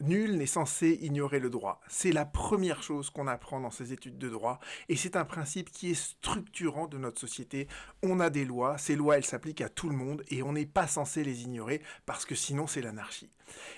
Nul n'est censé ignorer le droit. C'est la première chose qu'on apprend dans ces études de droit et c'est un principe qui est structurant de notre société. On a des lois, ces lois elles s'appliquent à tout le monde et on n'est pas censé les ignorer parce que sinon c'est l'anarchie.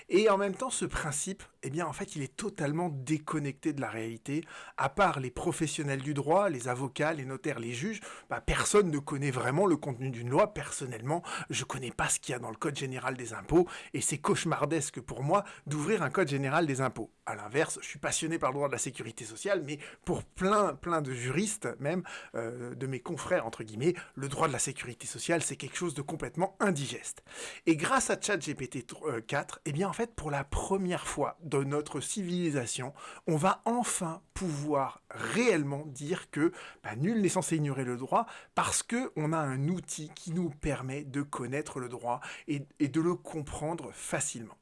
Et en même temps ce principe, eh bien en fait il est totalement déconnecté de la réalité. À part les professionnels du droit, les avocats, les notaires, les juges, personne ne connaît vraiment le contenu d'une loi. Personnellement, je connais pas ce qu'il y a dans le code général des impôts et c'est cauchemardesque pour moi d'ouvrir un code général des impôts. À l'inverse, je suis passionné par le droit de la sécurité sociale, mais pour plein de juristes, même de mes confrères, entre guillemets, le droit de la sécurité sociale, c'est quelque chose de complètement indigeste. Et grâce à ChatGPT 4, eh bien en fait, pour la première fois dans notre civilisation, on va enfin pouvoir réellement dire que nul n'est censé ignorer le droit parce qu'on a un outil qui nous permet de connaître le droit et de le comprendre facilement.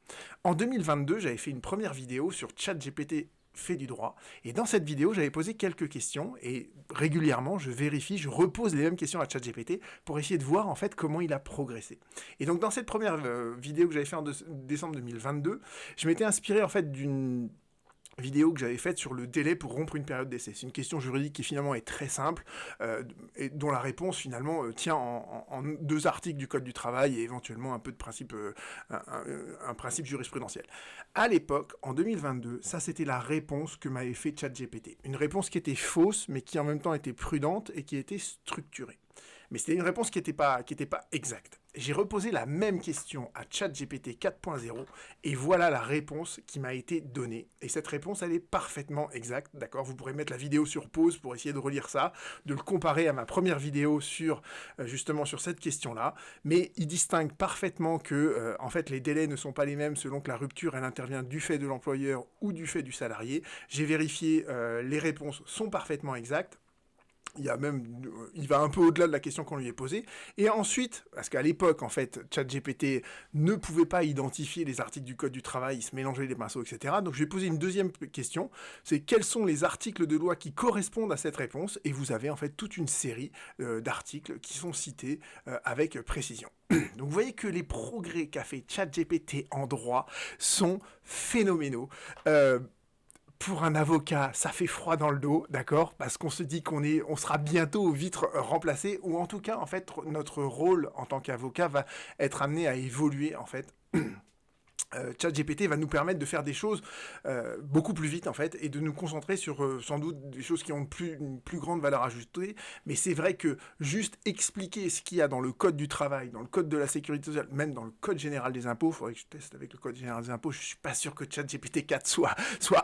En 2022, j'avais fait une première vidéo sur ChatGPT fait du droit. Et dans cette vidéo, j'avais posé quelques questions et régulièrement, je vérifie, je repose les mêmes questions à ChatGPT pour essayer de voir en fait comment il a progressé. Et donc dans cette première vidéo que j'avais fait en décembre 2022, je m'étais inspiré en fait d'une vidéo que j'avais faite sur le délai pour rompre une période d'essai. C'est une question juridique qui finalement est très simple et dont la réponse finalement tient en deux articles du Code du travail et éventuellement un peu de principe, un principe jurisprudentiel. À l'époque, en 2022, ça c'était la réponse que m'avait fait ChatGPT. Une réponse qui était fausse mais qui en même temps était prudente et qui était structurée. Mais c'était une réponse qui n'était pas exacte. J'ai reposé la même question à ChatGPT 4.0 et voilà la réponse qui m'a été donnée. Et cette réponse, elle est parfaitement exacte, d'accord ? Vous pourrez mettre la vidéo sur pause pour essayer de relire ça, de le comparer à ma première vidéo sur justement sur cette question-là. Mais il distingue parfaitement que en fait les délais ne sont pas les mêmes selon que la rupture elle intervient du fait de l'employeur ou du fait du salarié. J'ai vérifié, les réponses sont parfaitement exactes. Il va un peu au-delà de la question qu'on lui est posée. Et ensuite, parce qu'à l'époque, en fait, ChatGPT ne pouvait pas identifier les articles du Code du travail, il se mélangeait les pinceaux, etc. Donc je vais poser une deuxième question, c'est quels sont les articles de loi qui correspondent à cette réponse ? Et vous avez en fait toute une série d'articles qui sont cités avec précision. Donc vous voyez que les progrès qu'a fait ChatGPT en droit sont phénoménaux. Pour un avocat, ça fait froid dans le dos, d'accord ? Parce qu'on se dit on sera bientôt vite remplacé, ou en tout cas, en fait, notre rôle en tant qu'avocat va être amené à évoluer, en fait. ChatGPT va nous permettre de faire des choses beaucoup plus vite en fait et de nous concentrer sur sans doute des choses qui ont une plus grande valeur ajoutée, mais c'est vrai que juste expliquer ce qu'il y a dans le code du travail, dans le code de la sécurité sociale, même dans le code général des impôts, il faudrait que je teste avec le code général des impôts, je suis pas sûr que ChatGPT 4 soit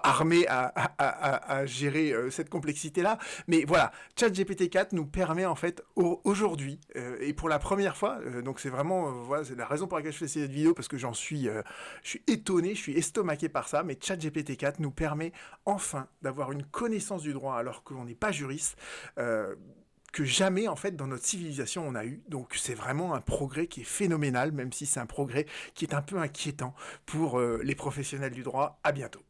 armé à gérer cette complexité-là, mais voilà, ChatGPT 4 nous permet en fait aujourd'hui et pour la première fois, donc c'est vraiment voilà, c'est la raison pour laquelle je fais cette vidéo parce que je suis étonné, je suis estomaqué par ça, mais ChatGPT 4 nous permet enfin d'avoir une connaissance du droit alors qu'on n'est pas juriste, que jamais en fait dans notre civilisation on a eu. Donc c'est vraiment un progrès qui est phénoménal, même si c'est un progrès qui est un peu inquiétant pour les professionnels du droit. À bientôt.